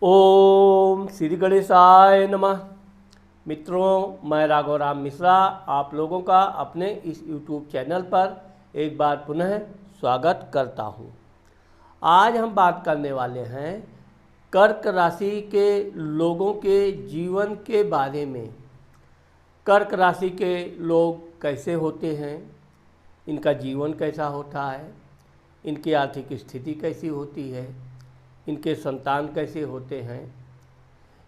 ओम श्री गणेशाय नमः। मित्रों, मैं राघव राम मिश्रा आप लोगों का अपने इस YouTube चैनल पर एक बार पुनः स्वागत करता हूं। आज हम बात करने वाले हैं कर्क राशि के लोगों के जीवन के बारे में। कर्क राशि के लोग कैसे होते हैं, इनका जीवन कैसा होता है, इनकी आर्थिक स्थिति कैसी होती है, इनके संतान कैसे होते हैं,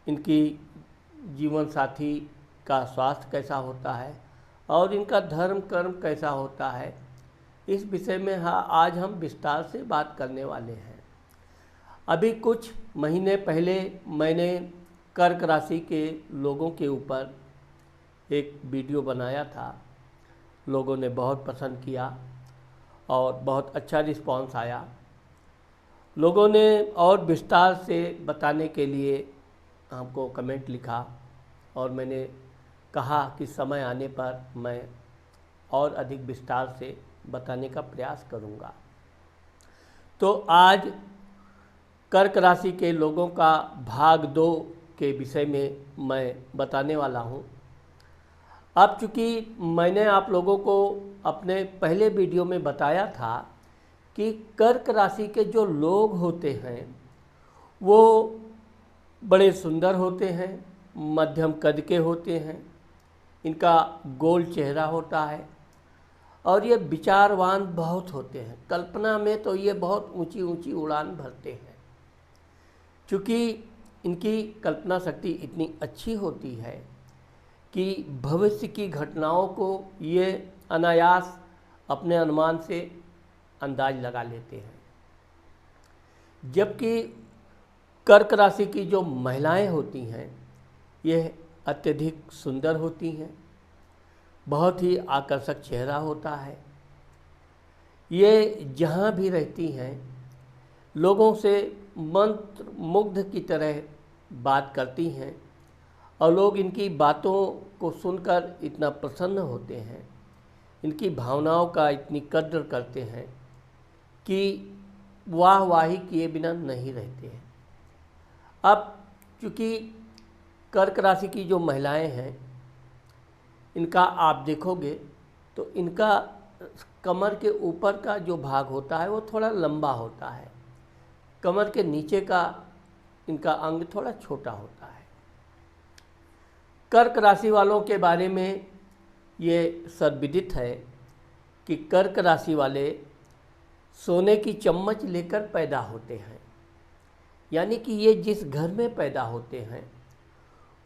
इनकी जीवन साथी का स्वास्थ्य कैसा होता है और इनका धर्म कर्म कैसा होता है, इस विषय में आज हम विस्तार से बात करने वाले हैं। अभी कुछ महीने पहले मैंने कर्क राशि के लोगों के ऊपर एक वीडियो बनाया था। लोगों ने बहुत पसंद किया और बहुत अच्छा रिस्पांस आया। लोगों ने और विस्तार से बताने के लिए हमको कमेंट लिखा और मैंने कहा कि समय आने पर मैं और अधिक विस्तार से बताने का प्रयास करूंगा। तो आज कर्क राशि के लोगों का भाग 2 के विषय में मैं बताने वाला हूं। अब चूँकि मैंने आप लोगों को अपने पहले वीडियो में बताया था कि कर्क राशि के जो लोग होते हैं वो बड़े सुंदर होते हैं, मध्यम कद के होते हैं, इनका गोल चेहरा होता है और ये विचारवान बहुत होते हैं। कल्पना में तो ये बहुत ऊंची ऊंची उड़ान भरते हैं। चूँकि इनकी कल्पना शक्ति इतनी अच्छी होती है कि भविष्य की घटनाओं को ये अनायास अपने अनुमान से अंदाज लगा लेते हैं। जबकि कर्क राशि की जो महिलाएं होती हैं यह अत्यधिक सुंदर होती हैं, बहुत ही आकर्षक चेहरा होता है। ये जहाँ भी रहती हैं लोगों से मंत्र मुग्ध की तरह बात करती हैं और लोग इनकी बातों को सुनकर इतना प्रसन्न होते हैं, इनकी भावनाओं का इतनी कद्र करते हैं कि वाहवाही किए बिना नहीं रहते हैं। अब चूँकि कर्क राशि की जो महिलाएं हैं इनका आप देखोगे तो इनका कमर के ऊपर का जो भाग होता है वो थोड़ा लंबा होता है, कमर के नीचे का इनका अंग थोड़ा छोटा होता है। कर्क राशि वालों के बारे में ये सर्वविदित है कि कर्क राशि वाले सोने की चम्मच लेकर पैदा होते हैं। यानी कि ये जिस घर में पैदा होते हैं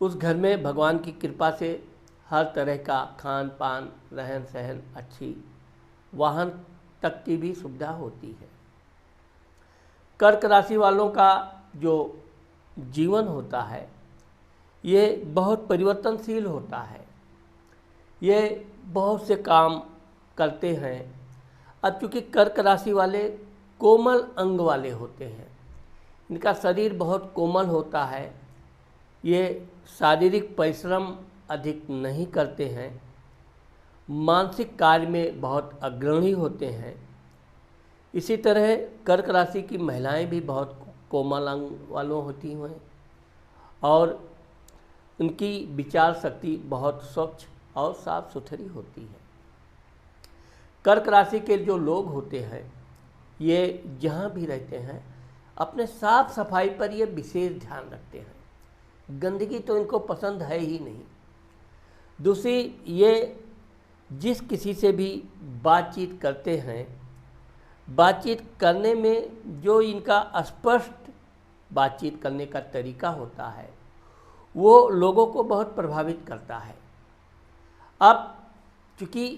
उस घर में भगवान की कृपा से हर तरह का खान पान, रहन सहन अच्छी, वाहन तक की भी सुविधा होती है। कर्क राशि वालों का जो जीवन होता है ये बहुत परिवर्तनशील होता है। ये बहुत से काम करते हैं। अब चूँकि कर्क राशि वाले कोमल अंग वाले होते हैं, इनका शरीर बहुत कोमल होता है, ये शारीरिक परिश्रम अधिक नहीं करते हैं, मानसिक कार्य में बहुत अग्रणी होते हैं। इसी तरह कर्क राशि की महिलाएं भी बहुत कोमल अंग वालों होती हैं और उनकी विचार शक्ति बहुत स्वच्छ और साफ सुथरी होती है। कर्क राशि के जो लोग होते हैं ये जहाँ भी रहते हैं अपने साफ सफाई पर ये विशेष ध्यान रखते हैं। गंदगी तो इनको पसंद है ही नहीं। दूसरी, ये जिस किसी से भी बातचीत करते हैं, बातचीत करने में जो इनका स्पष्ट बातचीत करने का तरीका होता है वो लोगों को बहुत प्रभावित करता है। अब चूँकि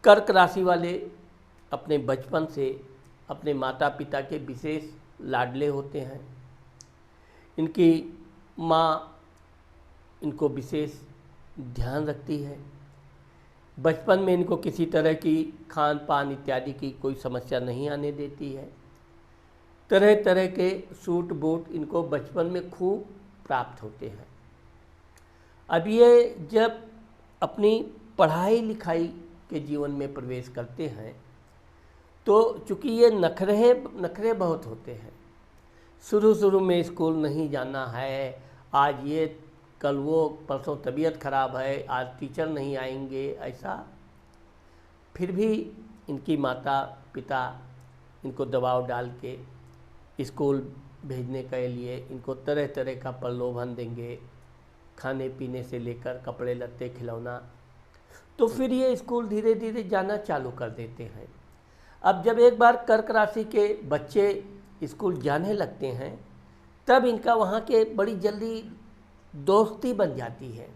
कर्क राशि वाले अपने बचपन से अपने माता पिता के विशेष लाडले होते हैं। इनकी माँ इनको विशेष ध्यान रखती है। बचपन में इनको किसी तरह की खान पान इत्यादि की कोई समस्या नहीं आने देती है। तरह तरह के सूट बूट इनको बचपन में खूब प्राप्त होते हैं। अब ये जब अपनी पढ़ाई लिखाई के जीवन में प्रवेश करते हैं तो चूँकि ये नखरे बहुत होते हैं, शुरू शुरू में स्कूल नहीं जाना है, आज ये कल वो, परसों तबीयत खराब है, आज टीचर नहीं आएंगे, ऐसा। फिर भी इनकी माता पिता इनको दबाव डाल के स्कूल भेजने के लिए इनको तरह तरह का प्रलोभन देंगे, खाने पीने से लेकर कपड़े लत्ते खिलौना। तो फिर ये स्कूल धीरे धीरे जाना चालू कर देते हैं। अब जब एक बार कर्क राशि के बच्चे स्कूल जाने लगते हैं तब इनका वहाँ के बड़ी जल्दी दोस्ती बन जाती है।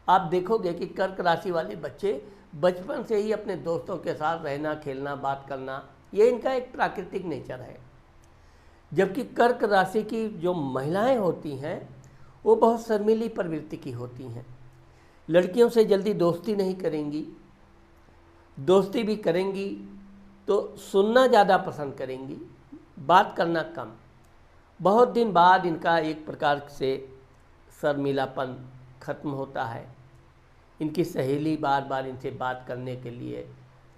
आप देखोगे कि कर्क राशि वाले बच्चे बचपन से ही अपने दोस्तों के साथ रहना, खेलना, बात करना, ये इनका एक प्राकृतिक नेचर है। जबकि कर्क राशि की जो महिलाएं होती हैं वो बहुत शर्मीली प्रवृत्ति की होती हैं। लड़कियों से जल्दी दोस्ती नहीं करेंगी, दोस्ती भी करेंगी तो सुनना ज़्यादा पसंद करेंगी, बात करना कम। बहुत दिन बाद इनका एक प्रकार से शर्मीलापन खत्म होता है। इनकी सहेली बार बार इनसे बात करने के लिए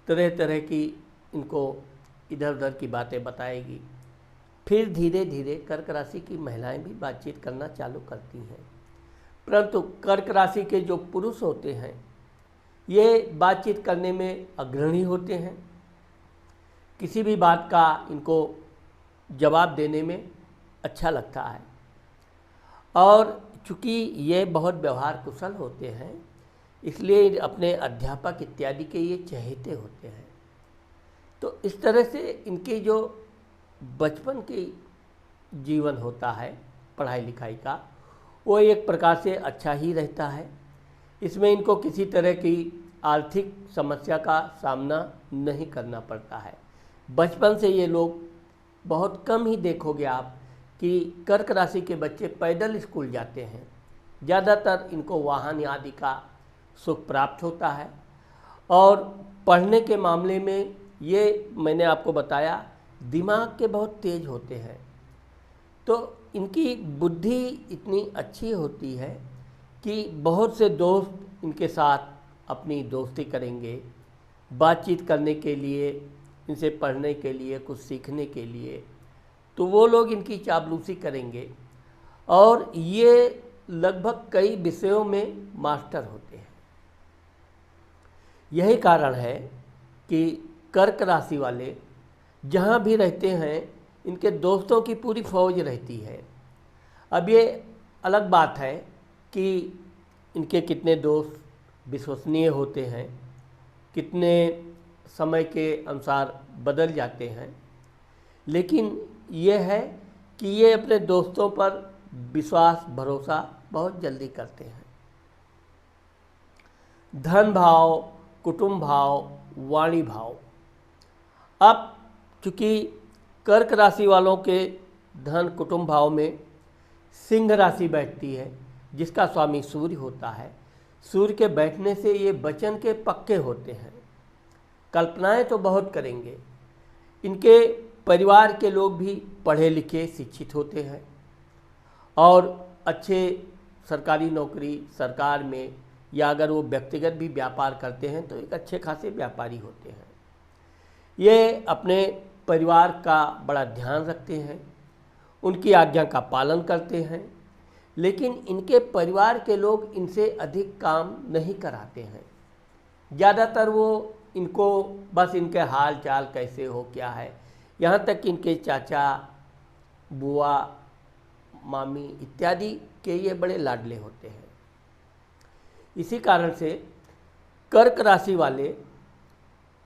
तरह तरह की इनको इधर उधर की बातें बताएगी। फिर धीरे धीरे कर्क राशि की महिलाएं भी बातचीत करना चालू करती हैं। परंतु कर्क राशि के जो पुरुष होते हैं ये बातचीत करने में अग्रणी होते हैं। किसी भी बात का इनको जवाब देने में अच्छा लगता है, और चूँकि ये बहुत व्यवहार कुशल होते हैं इसलिए अपने अध्यापक इत्यादि के ये चहेते होते हैं। तो इस तरह से इनकी जो बचपन की जीवन होता है पढ़ाई लिखाई का, वो एक प्रकार से अच्छा ही रहता है। इसमें इनको किसी तरह की आर्थिक समस्या का सामना नहीं करना पड़ता है। बचपन से ये लोग बहुत कम ही देखोगे आप कि कर्क राशि के बच्चे पैदल स्कूल जाते हैं। ज़्यादातर इनको वाहन आदि का सुख प्राप्त होता है। और पढ़ने के मामले में ये मैंने आपको बताया दिमाग के बहुत तेज होते हैं। तो इनकी बुद्धि इतनी अच्छी होती है कि बहुत से दोस्त इनके साथ अपनी दोस्ती करेंगे, बातचीत करने के लिए, इनसे पढ़ने के लिए, कुछ सीखने के लिए। तो वो लोग इनकी चापलूसी करेंगे और ये लगभग कई विषयों में मास्टर होते हैं। यही कारण है कि कर्क राशि वाले जहाँ भी रहते हैं इनके दोस्तों की पूरी फौज रहती है। अब ये अलग बात है कि इनके कितने दोस्त विश्वसनीय होते हैं, कितने समय के अनुसार बदल जाते हैं, लेकिन ये है कि ये अपने दोस्तों पर विश्वास भरोसा बहुत जल्दी करते हैं। धन भाव, कुटुंब भाव, वाणी भाव। अब चूँकि कर्क राशि वालों के धन कुटुंब भाव में सिंह राशि बैठती है जिसका स्वामी सूर्य होता है। सूर्य के बैठने से ये वचन के पक्के होते हैं, कल्पनाएं तो बहुत करेंगे। इनके परिवार के लोग भी पढ़े लिखे शिक्षित होते हैं और अच्छे सरकारी नौकरी सरकार में, या अगर वो व्यक्तिगत भी व्यापार करते हैं तो एक अच्छे खासे व्यापारी होते हैं। ये अपने परिवार का बड़ा ध्यान रखते हैं, उनकी आज्ञा का पालन करते हैं, लेकिन इनके परिवार के लोग इनसे अधिक काम नहीं कराते हैं। ज़्यादातर वो इनको बस इनके हाल चाल कैसे हो, क्या है, यहाँ तक कि इनके चाचा, बुआ, मामी इत्यादि के ये बड़े लाडले होते हैं। इसी कारण से कर्क राशि वाले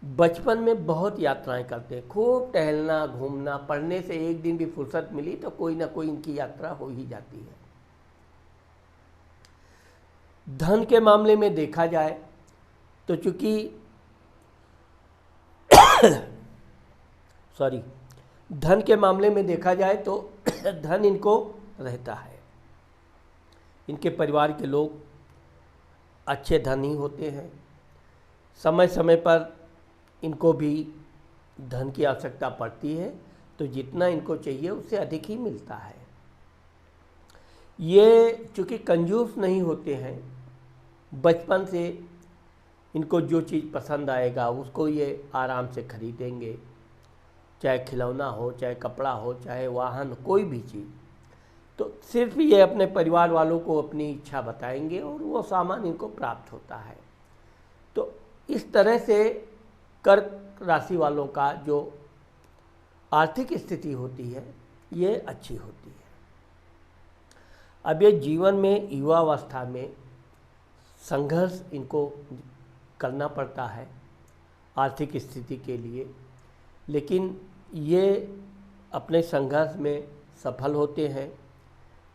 बचपन में बहुत यात्राएं करते हैं, खूब टहलना घूमना। पढ़ने से एक दिन भी फुर्सत मिली तो कोई ना कोई इनकी यात्रा हो ही जाती है। धन के मामले में देखा जाए तो चूंकि धन के मामले में देखा जाए तो धन इनको रहता है। इनके परिवार के लोग अच्छे धनी होते हैं। समय समय पर इनको भी धन की आवश्यकता पड़ती है तो जितना इनको चाहिए उससे अधिक ही मिलता है। ये चूँकि कंजूस नहीं होते हैं, बचपन से इनको जो चीज़ पसंद आएगा उसको ये आराम से खरीदेंगे चाहे खिलौना हो, चाहे कपड़ा हो, चाहे वाहन, कोई भी चीज़, तो सिर्फ ये अपने परिवार वालों को अपनी इच्छा बताएंगे और वो सामान इनको प्राप्त होता है। तो इस तरह से कर्क राशि वालों का जो आर्थिक स्थिति होती है ये अच्छी होती है। अब ये जीवन में युवावस्था में संघर्ष इनको करना पड़ता है आर्थिक स्थिति के लिए, लेकिन ये अपने संघर्ष में सफल होते हैं,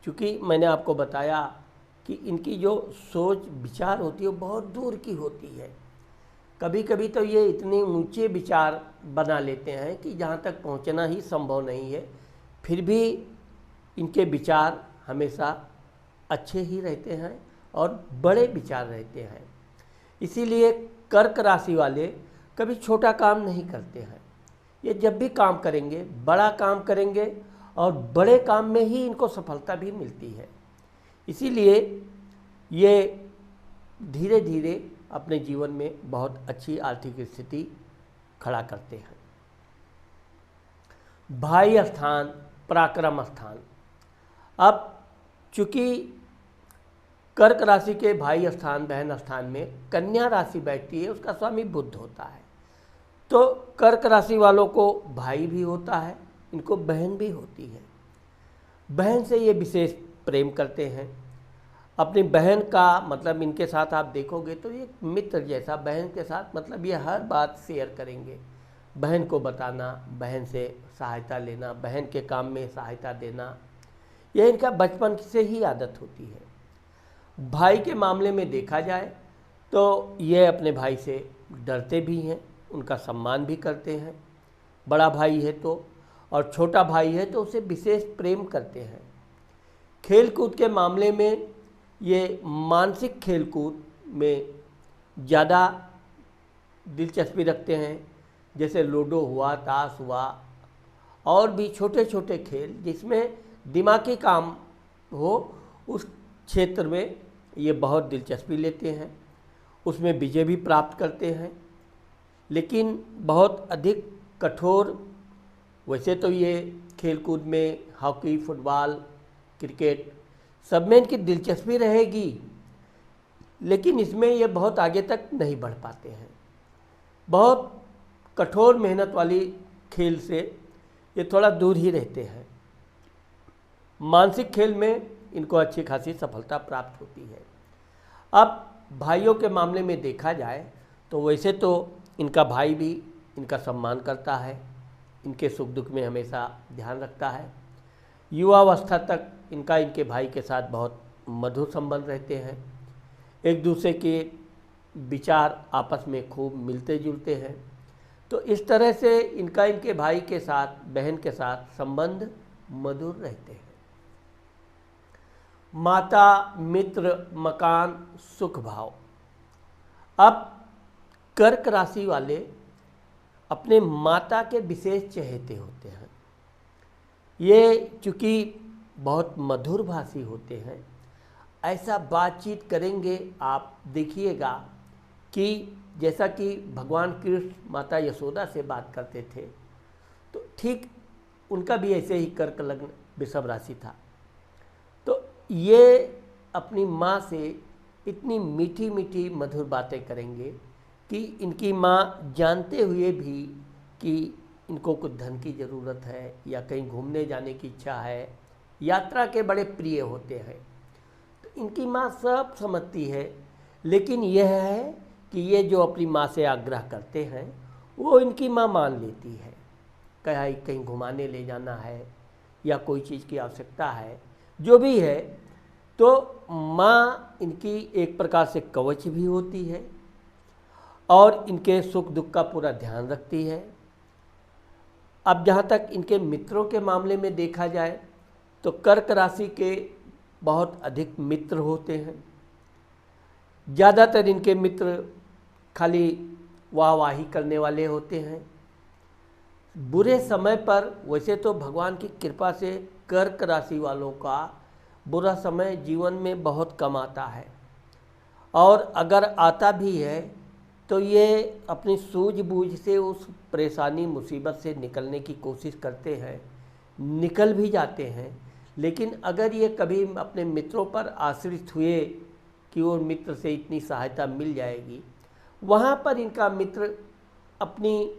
क्योंकि मैंने आपको बताया कि इनकी जो सोच विचार होती है वो बहुत दूर की होती है। कभी कभी तो ये इतने ऊंचे विचार बना लेते हैं कि जहाँ तक पहुँचना ही संभव नहीं है, फिर भी इनके विचार हमेशा अच्छे ही रहते हैं और बड़े विचार रहते हैं। इसीलिए कर्क राशि वाले कभी छोटा काम नहीं करते हैं। ये जब भी काम करेंगे बड़ा काम करेंगे और बड़े काम में ही इनको सफलता भी मिलती है। इसीलिए ये धीरे धीरे अपने जीवन में बहुत अच्छी आर्थिक स्थिति खड़ा करते हैं। भाई स्थान, पराक्रम स्थान। अब चूँकि कर्क राशि के भाई स्थान, बहन स्थान में कन्या राशि बैठती है, उसका स्वामी बुध होता है। तो कर्क राशि वालों को भाई भी होता है, इनको बहन भी होती है। बहन से ये विशेष प्रेम करते हैं। अपनी बहन का मतलब इनके साथ आप देखोगे तो ये मित्र जैसा, बहन के साथ मतलब ये हर बात शेयर करेंगे। बहन को बताना, बहन से सहायता लेना, बहन के काम में सहायता देना, यह इनका बचपन से ही आदत होती है। भाई के मामले में देखा जाए तो ये अपने भाई से डरते भी हैं, उनका सम्मान भी करते हैं। बड़ा भाई है तो, और छोटा भाई है तो उसे विशेष प्रेम करते हैं। खेल कूद के मामले में ये मानसिक खेल कूद में ज़्यादा दिलचस्पी रखते हैं, जैसे लूडो हुआ, ताश हुआ, और भी छोटे छोटे खेल जिसमें दिमागी काम हो, उस क्षेत्र में ये बहुत दिलचस्पी लेते हैं, उसमें विजय भी प्राप्त करते हैं। लेकिन बहुत अधिक कठोर, वैसे तो ये खेलकूद में हॉकी, फुटबॉल, क्रिकेट सब में इनकी दिलचस्पी रहेगी, लेकिन इसमें ये बहुत आगे तक नहीं बढ़ पाते हैं। बहुत कठोर मेहनत वाली खेल से ये थोड़ा दूर ही रहते हैं। मानसिक खेल में इनको अच्छी खासी सफलता प्राप्त होती है। अब भाइयों के मामले में देखा जाए तो वैसे तो इनका भाई भी इनका सम्मान करता है, इनके सुख दुख में हमेशा ध्यान रखता है। युवावस्था तक इनके भाई के साथ बहुत मधुर संबंध रहते हैं। एक दूसरे के विचार आपस में खूब मिलते जुलते हैं। तो इस तरह से इनके भाई के साथ, बहन के साथ संबंध मधुर रहते हैं। माता, मित्र, मकान, सुख भाव। अब कर्क राशि वाले अपने माता के विशेष चहेते होते हैं। ये चूँकि बहुत मधुर भाषी होते हैं, ऐसा बातचीत करेंगे आप देखिएगा कि जैसा कि भगवान कृष्ण माता यशोदा से बात करते थे, तो ठीक उनका भी ऐसे ही कर्क लग्न वृषभ राशि था। तो ये अपनी माँ से इतनी मीठी मीठी मधुर बातें करेंगे कि इनकी माँ जानते हुए भी कि इनको कुछ धन की ज़रूरत है या कहीं घूमने जाने की इच्छा है, यात्रा के बड़े प्रिय होते हैं, तो इनकी माँ सब समझती है। लेकिन यह है कि ये जो अपनी माँ से आग्रह करते हैं वो इनकी माँ मान लेती है। कहीं घुमाने ले जाना है या कोई चीज़ की आवश्यकता है, जो भी है, तो माँ इनकी एक प्रकार से कवच भी होती है और इनके सुख दुख का पूरा ध्यान रखती है। अब जहाँ तक इनके मित्रों के मामले में देखा जाए तो कर्क राशि के बहुत अधिक मित्र होते हैं। ज़्यादातर इनके मित्र खाली वाहवाही करने वाले होते हैं। बुरे समय पर, वैसे तो भगवान की कृपा से कर्क राशि वालों का बुरा समय जीवन में बहुत कम आता है, और अगर आता भी है तो ये अपनी सूझबूझ से उस परेशानी मुसीबत से निकलने की कोशिश करते हैं, निकल भी जाते हैं। लेकिन अगर ये कभी अपने मित्रों पर आश्रित हुए कि वो मित्र से इतनी सहायता मिल जाएगी, वहाँ पर इनका मित्र अपनी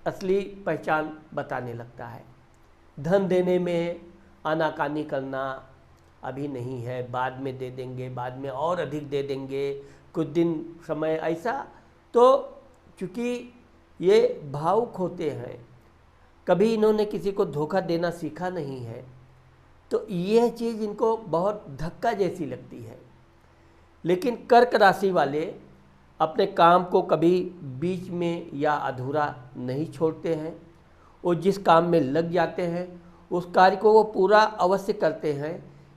असली पहचान बताने लगता है। धन देने में आनाकानी करना, अभी नहीं है, बाद में दे देंगे, बाद में और अधिक दे देंगे, कुछ दिन समय, ऐसा। तो चूँकि ये भावुक होते हैं, कभी इन्होंने किसी को धोखा देना सीखा नहीं है, तो यह चीज़ इनको बहुत धक्का जैसी लगती है। लेकिन कर्क राशि वाले अपने काम को कभी बीच में या अधूरा नहीं छोड़ते हैं। वो जिस काम में लग जाते हैं उस कार्य को वो पूरा अवश्य करते हैं।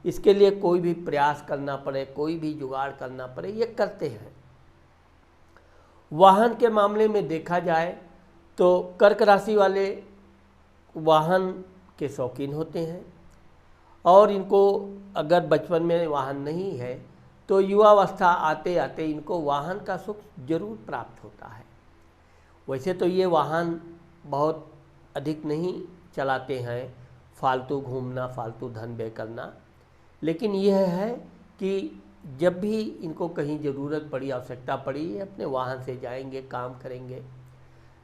इसके लिए कोई भी प्रयास करना पड़े, कोई भी जुगाड़ करना पड़े, ये करते हैं। वाहन के मामले में देखा जाए तो कर्क राशि वाले वाहन के शौकीन होते हैं, और इनको अगर बचपन में वाहन नहीं है तो युवावस्था आते आते इनको वाहन का सुख जरूर प्राप्त होता है। वैसे तो ये वाहन बहुत अधिक नहीं चलाते हैं, फालतू घूमना, फालतू धन व्यय करना, लेकिन यह है कि जब भी इनको कहीं ज़रूरत पड़ी, आवश्यकता पड़ी, ये अपने वाहन से जाएंगे, काम करेंगे।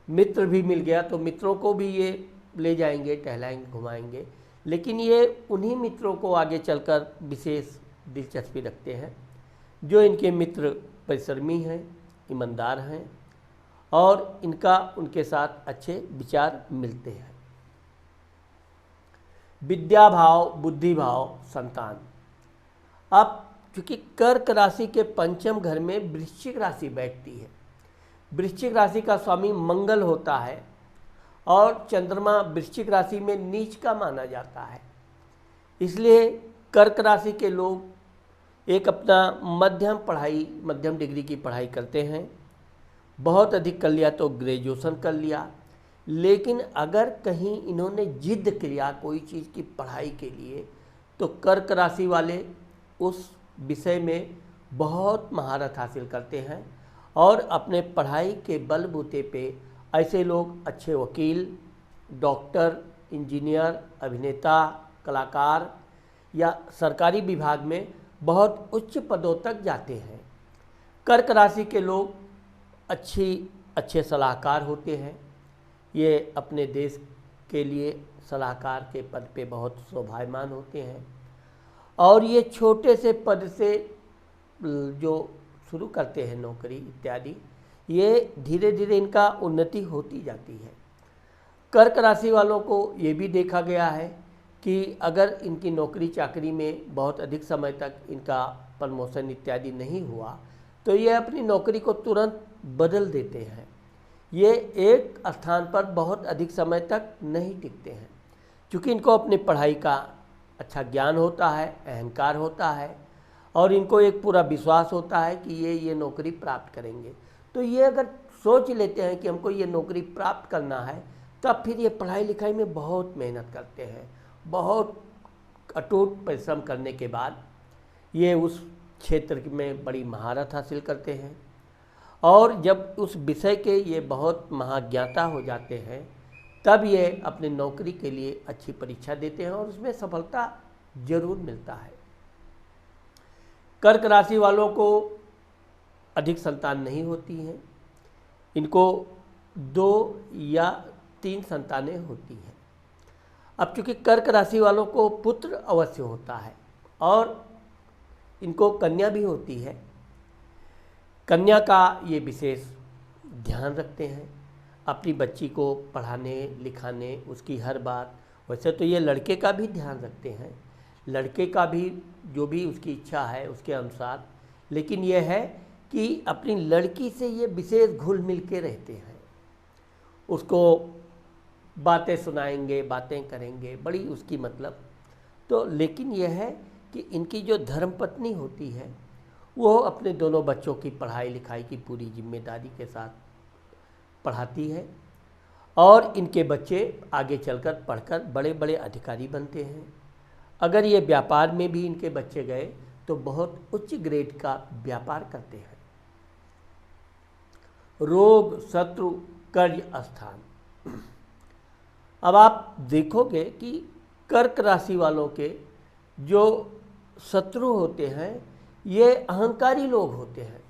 मित्र भी मिल गया तो मित्रों को भी ये ले जाएंगे, टहलाएंगे, घुमाएंगे। लेकिन ये उन्हीं मित्रों को आगे चलकर विशेष दिलचस्पी रखते हैं जो इनके मित्र परिश्रमी हैं, ईमानदार हैं, और इनका उनके साथ अच्छे विचार मिलते हैं। विद्या भाव, बुद्धि भाव, संतान। अब चूँकि कर्क राशि के पंचम घर में वृश्चिक राशि बैठती है, वृश्चिक राशि का स्वामी मंगल होता है, और चंद्रमा वृश्चिक राशि में नीच का माना जाता है। इसलिए कर्क राशि के लोग एक अपना मध्यम डिग्री की पढ़ाई करते हैं। बहुत अधिक कर लिया तो ग्रेजुएशन कर लिया, लेकिन अगर कहीं इन्होंने जिद किया कोई चीज़ की पढ़ाई के लिए तो कर्क राशि वाले उस विषय में बहुत महारत हासिल करते हैं, और अपने पढ़ाई के बलबूते पे ऐसे लोग अच्छे वकील, डॉक्टर, इंजीनियर, अभिनेता, कलाकार या सरकारी विभाग में बहुत उच्च पदों तक जाते हैं। कर्क राशि के लोग अच्छे सलाहकार होते हैं। ये अपने देश के लिए सलाहकार के पद पे बहुत शोभायमान होते हैं, और ये छोटे से पद से जो शुरू करते हैं नौकरी इत्यादि, ये धीरे धीरे इनका उन्नति होती जाती है। कर्क राशि वालों को ये भी देखा गया है कि अगर इनकी नौकरी चाकरी में बहुत अधिक समय तक इनका प्रमोशन इत्यादि नहीं हुआ तो ये अपनी नौकरी को तुरंत बदल देते हैं। ये एक स्थान पर बहुत अधिक समय तक नहीं टिकते हैं, क्योंकि इनको अपनी पढ़ाई का अच्छा ज्ञान होता है, अहंकार होता है, और इनको एक पूरा विश्वास होता है कि ये नौकरी प्राप्त करेंगे। तो ये अगर सोच लेते हैं कि हमको ये नौकरी प्राप्त करना है, तब फिर ये पढ़ाई लिखाई में बहुत मेहनत करते हैं। बहुत अटूट परिश्रम करने के बाद ये उस क्षेत्र में बड़ी महारत हासिल करते हैं, और जब उस विषय के ये बहुत महाज्ञाता हो जाते हैं तब ये अपनी नौकरी के लिए अच्छी परीक्षा देते हैं और उसमें सफलता जरूर मिलता है। कर्क राशि वालों को अधिक संतान नहीं होती हैं, इनको 2 या 3 संतानें होती हैं। अब चूँकि कर्क राशि वालों को पुत्र अवश्य होता है और इनको कन्या भी होती है, कन्या का ये विशेष ध्यान रखते हैं, अपनी बच्ची को पढ़ाने लिखाने, उसकी हर बात। वैसे तो ये लड़के का भी ध्यान रखते हैं, लड़के का भी जो भी उसकी इच्छा है उसके अनुसार, लेकिन यह है कि अपनी लड़की से ये विशेष घुल मिल के रहते हैं। उसको बातें सुनाएंगे, बातें करेंगे, बड़ी उसकी मतलब तो। लेकिन यह है कि इनकी जो धर्मपत्नी होती है वो अपने दोनों बच्चों की पढ़ाई लिखाई की पूरी जिम्मेदारी के साथ पढ़ाती है, और इनके बच्चे आगे चलकर पढ़कर बड़े बड़े अधिकारी बनते हैं। अगर ये व्यापार में भी इनके बच्चे गए तो बहुत उच्च ग्रेड का व्यापार करते हैं। रोग, शत्रु, कर्ज स्थान। अब आप देखोगे कि कर्क राशि वालों के जो शत्रु होते हैं ये अहंकारी लोग होते हैं,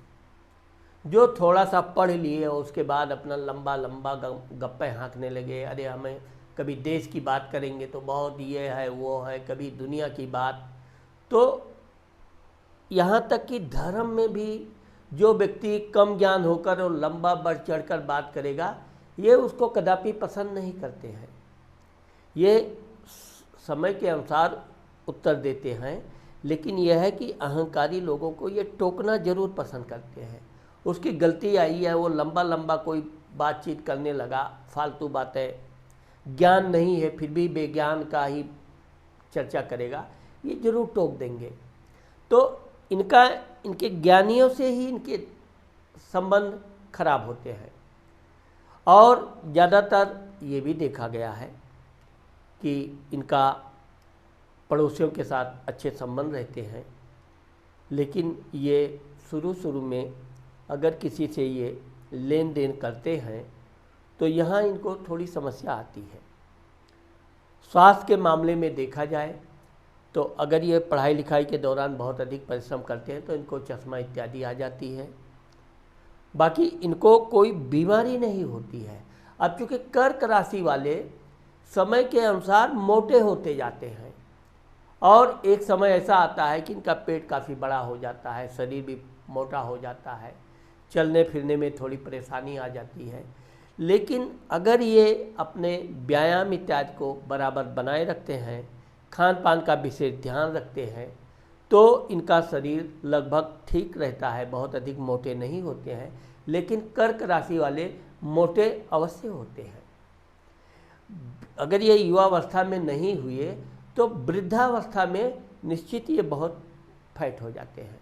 जो थोड़ा सा पढ़ लिए और उसके बाद अपना लंबा लंबा गप्पे हाँकने लगे। अरे हमें कभी देश की बात करेंगे तो बहुत ये है वो है, कभी दुनिया की बात। तो यहाँ तक कि धर्म में भी जो व्यक्ति कम ज्ञान होकर और लंबा बढ़ चढ़कर बात करेगा, ये उसको कदापि पसंद नहीं करते हैं। ये समय के अनुसार उत्तर देते हैं, लेकिन यह है कि अहंकारी लोगों को ये टोकना जरूर पसंद करते हैं। उसकी गलती आई है, वो लंबा लंबा कोई बातचीत करने लगा, फालतू बातें, ज्ञान नहीं है फिर भी बेज्ञान का ही चर्चा करेगा, ये जरूर टोक देंगे। तो इनके ज्ञानियों से ही इनके संबंध खराब होते हैं। और ज़्यादातर ये भी देखा गया है कि इनका पड़ोसियों के साथ अच्छे संबंध रहते हैं, लेकिन ये शुरू में अगर किसी से ये लेन देन करते हैं तो यहाँ इनको थोड़ी समस्या आती है। स्वास्थ्य के मामले में देखा जाए तो अगर ये पढ़ाई लिखाई के दौरान बहुत अधिक परिश्रम करते हैं तो इनको चश्मा इत्यादि आ जाती है। बाकी इनको कोई बीमारी नहीं होती है। अब चूँकि कर्क राशि वाले समय के अनुसार मोटे होते जाते हैं और एक समय ऐसा आता है कि इनका पेट काफ़ी बड़ा हो जाता है, शरीर भी मोटा हो जाता है, चलने फिरने में थोड़ी परेशानी आ जाती है। लेकिन अगर ये अपने व्यायाम इत्यादि को बराबर बनाए रखते हैं, खान पान का विशेष ध्यान रखते हैं, तो इनका शरीर लगभग ठीक रहता है, बहुत अधिक मोटे नहीं होते हैं। लेकिन कर्क राशि वाले मोटे अवश्य होते हैं। अगर ये युवावस्था में नहीं हुए तो वृद्धावस्था में निश्चित ये बहुत फैट हो जाते हैं।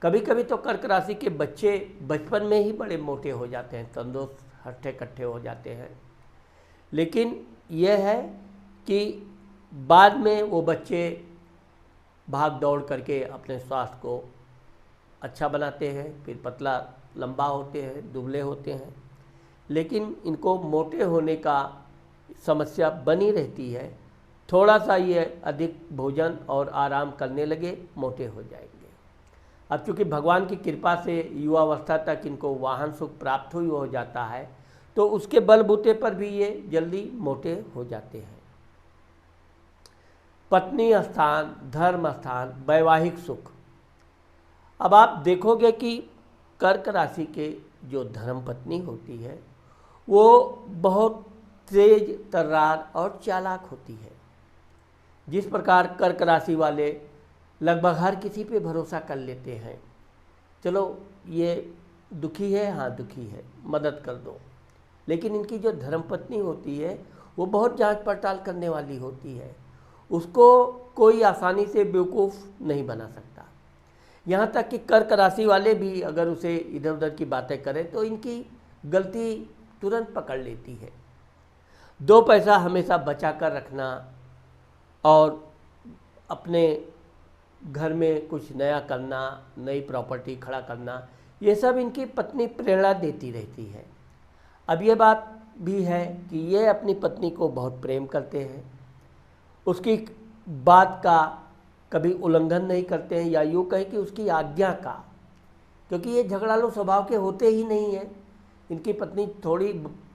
कभी कभी तो कर्क राशि के बच्चे बचपन में ही बड़े मोटे हो जाते हैं, तंदुरुस्त हट्टे कट्टे हो जाते हैं। लेकिन यह है कि बाद में वो बच्चे भाग दौड़ करके अपने स्वास्थ्य को अच्छा बनाते हैं, फिर पतला लंबा होते हैं, दुबले होते हैं। लेकिन इनको मोटे होने का समस्या बनी रहती है। थोड़ा सा ये अधिक भोजन और आराम करने लगे, मोटे हो जाएंगे। अब चूँकि भगवान की कृपा से युवावस्था तक इनको वाहन सुख प्राप्त हुई हो जाता है, तो उसके बलबूते पर भी ये जल्दी मोटे हो जाते हैं। पत्नी स्थान, धर्म स्थान, वैवाहिक सुख। अब आप देखोगे कि कर्क राशि के जो धर्म पत्नी होती है वो बहुत तेज तर्रार और चालाक होती है। जिस प्रकार कर्क राशि वाले लगभग हर किसी पे भरोसा कर लेते हैं, चलो ये दुखी है, हाँ दुखी है, मदद कर दो। लेकिन इनकी जो धर्मपत्नी होती है वो बहुत जांच पड़ताल करने वाली होती है, उसको कोई आसानी से बेवकूफ़ नहीं बना सकता। यहाँ तक कि कर्क राशि वाले भी अगर उसे इधर उधर की बातें करें तो इनकी गलती तुरंत पकड़ लेती है। 2 पैसा हमेशा बचा कर रखना और अपने घर में कुछ नया करना, नई प्रॉपर्टी खड़ा करना, ये सब इनकी पत्नी प्रेरणा देती रहती है। अब ये बात भी है कि ये अपनी पत्नी को बहुत प्रेम करते हैं, उसकी बात का कभी उल्लंघन नहीं करते हैं, या यूँ कहें कि उसकी आज्ञा का, क्योंकि ये झगड़ालू स्वभाव के होते ही नहीं हैं। इनकी पत्नी थोड़ी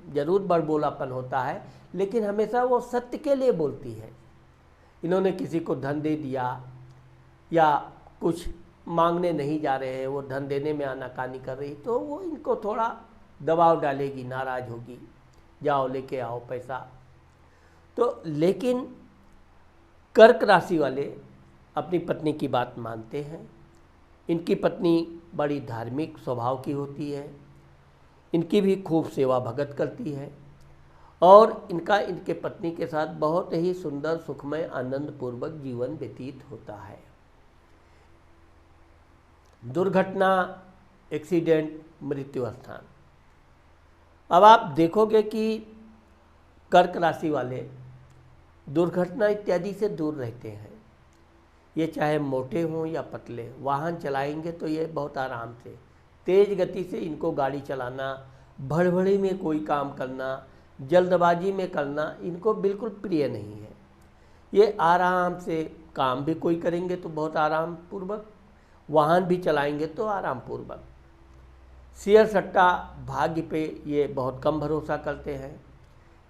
ज़रूर बड़बोलापन होता है, लेकिन हमेशा वो सत्य के लिए बोलती है। इन्होंने किसी को धन दे दिया या कुछ मांगने नहीं जा रहे हैं, वो धन देने में आनाकानी कर रही, तो वो इनको थोड़ा दबाव डालेगी, नाराज़ होगी, जाओ लेके आओ पैसा। तो लेकिन कर्क राशि वाले अपनी पत्नी की बात मानते हैं। इनकी पत्नी बड़ी धार्मिक स्वभाव की होती है, इनकी भी खूब सेवा भगत करती है और इनके पत्नी के साथ बहुत ही सुंदर सुखमय आनंदपूर्वक जीवन व्यतीत होता है। दुर्घटना, एक्सीडेंट, मृत्यु स्थान। अब आप देखोगे कि कर्क राशि वाले दुर्घटना इत्यादि से दूर रहते हैं। ये चाहे मोटे हों या पतले, वाहन चलाएंगे तो ये बहुत आराम से, तेज़ गति से इनको गाड़ी चलाना, भड़बड़ी में कोई काम करना, जल्दबाजी में करना इनको बिल्कुल प्रिय नहीं है। ये आराम से काम भी कोई करेंगे तो बहुत आराम पूर्वक, वाहन भी चलाएंगे तो आराम पूर्वक। शेयर सट्टा भाग्य पे ये बहुत कम भरोसा करते हैं।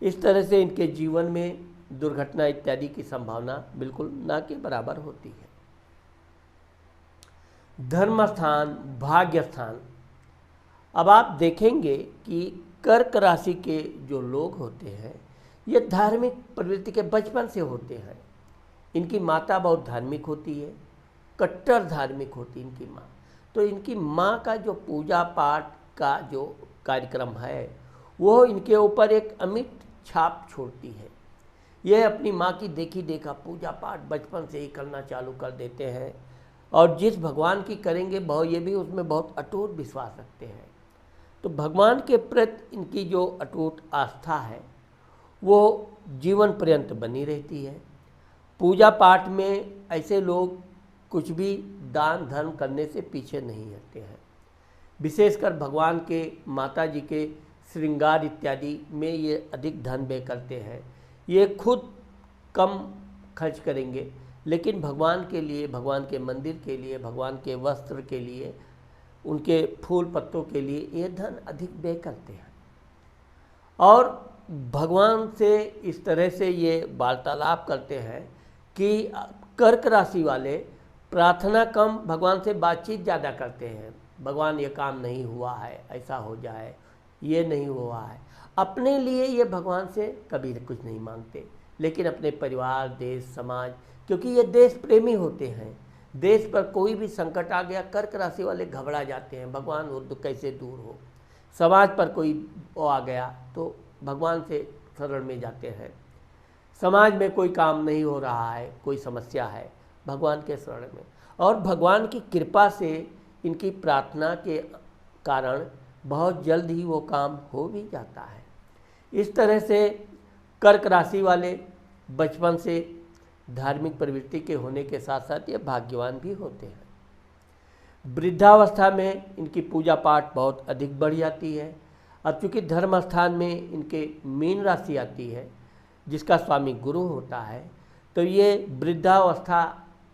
इस तरह से इनके जीवन में दुर्घटना इत्यादि की संभावना बिल्कुल ना के बराबर होती है। धर्म स्थान, भाग्य स्थान। अब आप देखेंगे कि कर्क राशि के जो लोग होते हैं ये धार्मिक प्रवृत्ति के बचपन से होते हैं। इनकी माता बहुत धार्मिक होती है, कट्टर धार्मिक होती है इनकी माँ। तो इनकी माँ का जो पूजा पाठ का जो कार्यक्रम है वो इनके ऊपर एक अमिट छाप छोड़ती है। ये अपनी माँ की देखी देखा पूजा पाठ बचपन से ही करना चालू कर देते हैं और जिस भगवान की करेंगे ये भी उसमें बहुत अटूट विश्वास रखते हैं। तो भगवान के प्रति इनकी जो अटूट आस्था है वो जीवन पर्यंत बनी रहती है। पूजा पाठ में ऐसे लोग कुछ भी दान धर्म करने से पीछे नहीं हटते हैं। विशेषकर भगवान के माता जी के श्रृंगार इत्यादि में ये अधिक धन व्यय करते हैं। ये खुद कम खर्च करेंगे लेकिन भगवान के लिए, भगवान के मंदिर के लिए, भगवान के वस्त्र के लिए, उनके फूल पत्तों के लिए ये धन अधिक व्यय करते हैं। और भगवान से इस तरह से ये वार्तालाप करते हैं कि कर्क राशि वाले प्रार्थना कम, भगवान से बातचीत ज़्यादा करते हैं। भगवान ये काम नहीं हुआ है, ऐसा हो जाए, ये नहीं हुआ है। अपने लिए ये भगवान से कभी कुछ नहीं मांगते, लेकिन अपने परिवार, देश, समाज, क्योंकि ये देश प्रेमी होते हैं। देश पर कोई भी संकट आ गया कर्क राशि वाले घबरा जाते हैं, भगवान वो कैसे दूर हो। समाज पर कोई वो आ गया तो भगवान से शरण में जाते हैं। समाज में कोई काम नहीं हो रहा है, कोई समस्या है, भगवान के शरण में। और भगवान की कृपा से इनकी प्रार्थना के कारण बहुत जल्द ही वो काम हो भी जाता है। इस तरह से कर्क राशि वाले बचपन से धार्मिक प्रवृत्ति के होने के साथ साथ ये भाग्यवान भी होते हैं। वृद्धावस्था में इनकी पूजा पाठ बहुत अधिक बढ़ जाती है। अब चूँकि धर्म स्थान में इनके मीन राशि आती है जिसका स्वामी गुरु होता है, तो ये वृद्धावस्था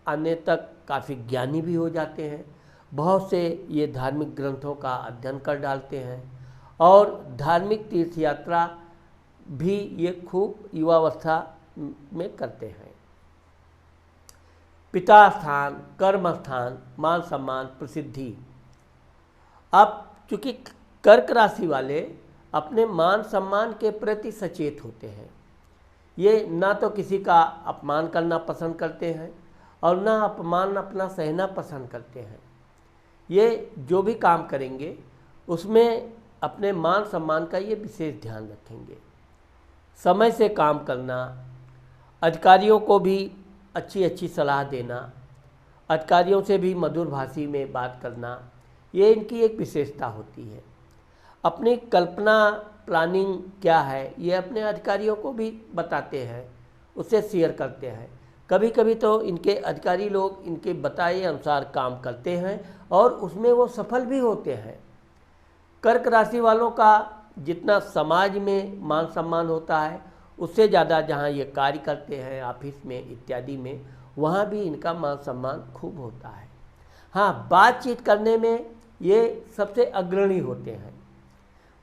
आने तक काफ़ी ज्ञानी भी हो जाते हैं। बहुत से ये धार्मिक ग्रंथों का अध्ययन कर डालते हैं और धार्मिक तीर्थ यात्रा भी ये खूब युवावस्था में करते हैं। पिता स्थान, कर्म स्थान, मान सम्मान, प्रसिद्धि। अब चूँकि कर्क राशि वाले अपने मान सम्मान के प्रति सचेत होते हैं। ये ना तो किसी का अपमान करना पसंद करते हैं और ना अपमान अपना सहना पसंद करते हैं। ये जो भी काम करेंगे उसमें अपने मान सम्मान का ये विशेष ध्यान रखेंगे। समय से काम करना, अधिकारियों को भी अच्छी अच्छी सलाह देना, अधिकारियों से भी मधुर भाषी में बात करना, ये इनकी एक विशेषता होती है। अपनी कल्पना प्लानिंग क्या है ये अपने अधिकारियों को भी बताते हैं, उससे शेयर करते हैं। कभी कभी तो इनके अधिकारी लोग इनके बताए अनुसार काम करते हैं और उसमें वो सफल भी होते हैं। कर्क राशि वालों का जितना समाज में मान सम्मान होता है उससे ज़्यादा जहाँ ये कार्य करते हैं ऑफिस में इत्यादि में, वहाँ भी इनका मान सम्मान खूब होता है। हाँ, बातचीत करने में ये सबसे अग्रणी होते हैं।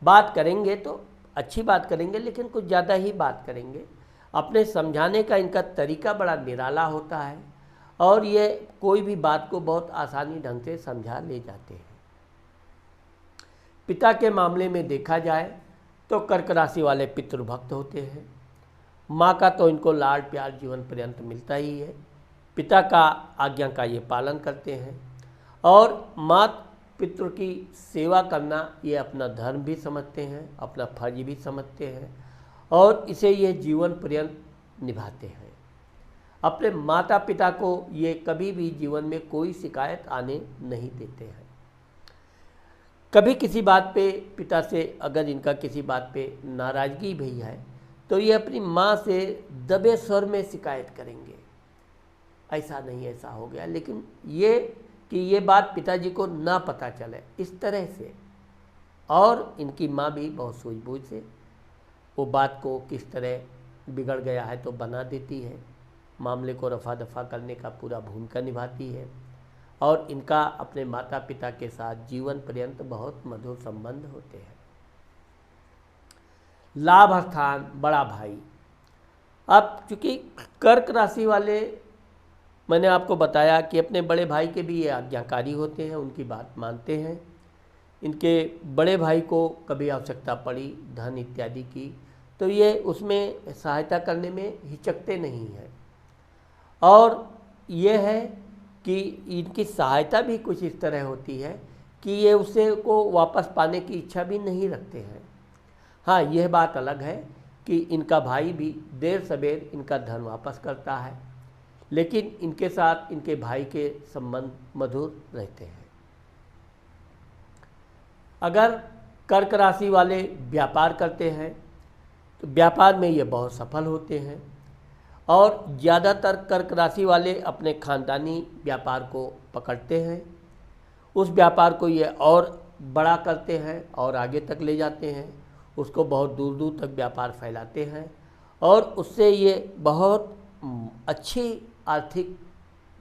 बात करेंगे तो अच्छी बात करेंगे लेकिन कुछ ज़्यादा ही बात करेंगे। अपने समझाने का इनका तरीका बड़ा निराला होता है और ये कोई भी बात को बहुत आसानी ढंग से समझा ले जाते हैं। पिता के मामले में देखा जाए तो कर्क राशि वाले पितृभक्त होते हैं। माँ का तो इनको लाड प्यार जीवन पर्यंत मिलता ही है। पिता का आज्ञा का ये पालन करते हैं और माता पितृ की सेवा करना ये अपना धर्म भी समझते हैं, अपना फर्ज भी समझते हैं और इसे ये जीवन पर्यंत निभाते हैं। अपने माता पिता को ये कभी भी जीवन में कोई शिकायत आने नहीं देते हैं। कभी किसी बात पे पिता से अगर इनका किसी बात पे नाराज़गी भी है तो ये अपनी माँ से दबे स्वर में शिकायत करेंगे, ऐसा नहीं ऐसा हो गया। लेकिन ये कि ये बात पिताजी को ना पता चले, इस तरह से। और इनकी माँ भी बहुत सूझबूझ से वो बात को किस तरह बिगड़ गया है तो बना देती है, मामले को रफा दफा करने का पूरा भूमिका निभाती है। और इनका अपने माता पिता के साथ जीवन पर्यंत बहुत मधुर संबंध होते हैं। लाभ स्थान बड़ा भाई। अब चूँकि कर्क राशि वाले, मैंने आपको बताया कि अपने बड़े भाई के भी ये आज्ञाकारी होते हैं, उनकी बात मानते हैं। इनके बड़े भाई को कभी आवश्यकता पड़ी धन इत्यादि की तो ये उसमें सहायता करने में हिचकते नहीं हैं। और ये है कि इनकी सहायता भी कुछ इस तरह होती है कि ये उसे को वापस पाने की इच्छा भी नहीं रखते हैं। हाँ, यह बात अलग है कि इनका भाई भी देर सवेर इनका धन वापस करता है, लेकिन इनके साथ इनके भाई के संबंध मधुर रहते हैं। अगर कर्क राशि वाले व्यापार करते हैं तो व्यापार में ये बहुत सफल होते हैं। और ज़्यादातर कर्क राशि वाले अपने खानदानी व्यापार को पकड़ते हैं, उस व्यापार को ये और बड़ा करते हैं और आगे तक ले जाते हैं, उसको बहुत दूर दूर तक व्यापार फैलाते हैं और उससे ये बहुत अच्छी आर्थिक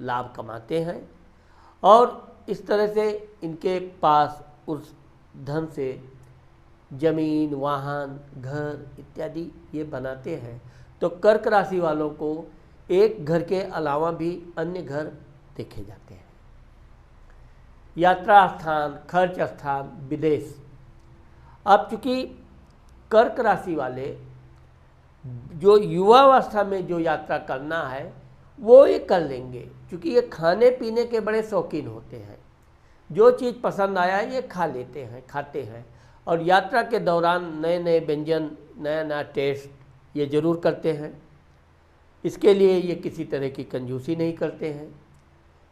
लाभ कमाते हैं। और इस तरह से इनके पास उस धन से जमीन, वाहन, घर इत्यादि ये बनाते हैं। तो कर्क राशि वालों को एक घर के अलावा भी अन्य घर देखे जाते हैं। यात्रा स्थान, खर्च स्थान, विदेश। अब चूँकि कर्क राशि वाले जो युवावस्था में जो यात्रा करना है वो ये कर लेंगे, क्योंकि ये खाने पीने के बड़े शौकीन होते हैं। जो चीज़ पसंद आया ये खा लेते हैं, खाते हैं। और यात्रा के दौरान नए नए व्यंजन, नया नया टेस्ट ये ज़रूर करते हैं। इसके लिए ये किसी तरह की कंजूसी नहीं करते हैं।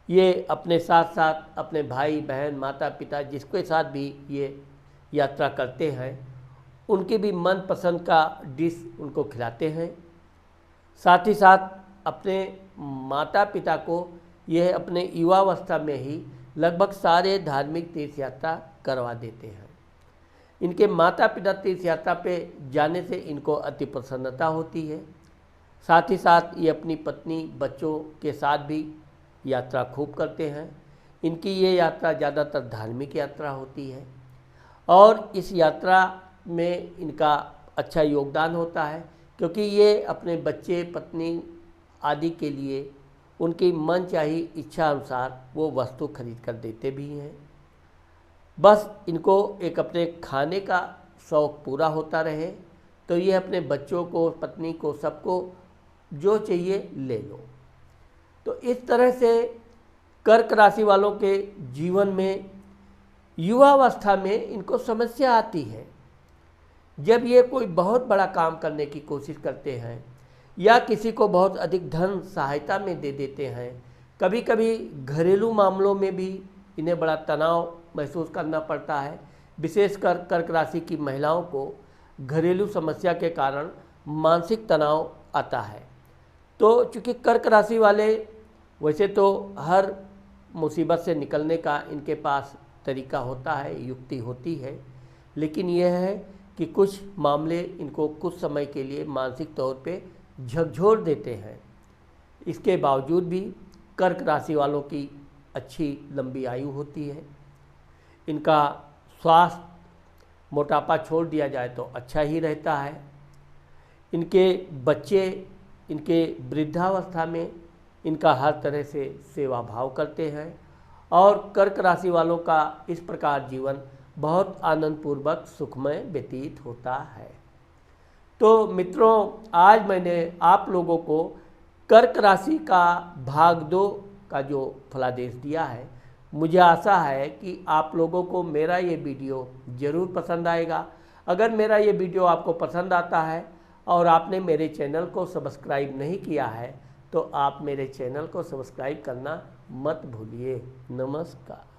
ये अपने साथ साथ अपने भाई बहन, माता पिता जिसके साथ भी ये यात्रा करते हैं उनके भी मनपसंद का डिश उनको खिलाते हैं। साथ ही साथ अपने माता पिता को यह अपने युवावस्था में ही लगभग सारे धार्मिक तीर्थ यात्रा करवा देते हैं। इनके माता पिता तीर्थ यात्रा पे जाने से इनको अति प्रसन्नता होती है। साथ ही साथ ये अपनी पत्नी बच्चों के साथ भी यात्रा खूब करते हैं। इनकी ये यात्रा ज़्यादातर धार्मिक यात्रा होती है और इस यात्रा में इनका अच्छा योगदान होता है, क्योंकि ये अपने बच्चे, पत्नी आदि के लिए उनकी मनचाही इच्छा अनुसार वो वस्तु खरीद कर देते भी हैं। बस इनको एक अपने खाने का शौक़ पूरा होता रहे तो ये अपने बच्चों को, पत्नी को, सबको जो चाहिए ले लो। तो इस तरह से कर्क राशि वालों के जीवन में युवावस्था में इनको समस्या आती है। जब ये कोई बहुत बड़ा काम करने की कोशिश करते हैं या किसी को बहुत अधिक धन सहायता में दे देते हैं, कभी कभी घरेलू मामलों में भी इन्हें बड़ा तनाव महसूस करना पड़ता है। विशेषकर कर्क राशि की महिलाओं को घरेलू समस्या के कारण मानसिक तनाव आता है। तो चूँकि कर्क राशि वाले वैसे तो हर मुसीबत से निकलने का इनके पास तरीका होता है, युक्ति होती है, लेकिन यह है कि कुछ मामले इनको कुछ समय के लिए मानसिक तौर पे झकझोर देते हैं। इसके बावजूद भी कर्क राशि वालों की अच्छी लंबी आयु होती है। इनका स्वास्थ्य, मोटापा छोड़ दिया जाए तो अच्छा ही रहता है। इनके बच्चे इनके वृद्धावस्था में इनका हर तरह से सेवा भाव करते हैं और कर्क राशि वालों का इस प्रकार जीवन बहुत आनंदपूर्वक सुखमय व्यतीत होता है। तो मित्रों, आज मैंने आप लोगों को कर्क राशि का भाग 2 का जो फलादेश दिया है, मुझे आशा है कि आप लोगों को मेरा ये वीडियो ज़रूर पसंद आएगा। अगर मेरा ये वीडियो आपको पसंद आता है और आपने मेरे चैनल को सब्सक्राइब नहीं किया है तो आप मेरे चैनल को सब्सक्राइब करना मत भूलिए। नमस्कार।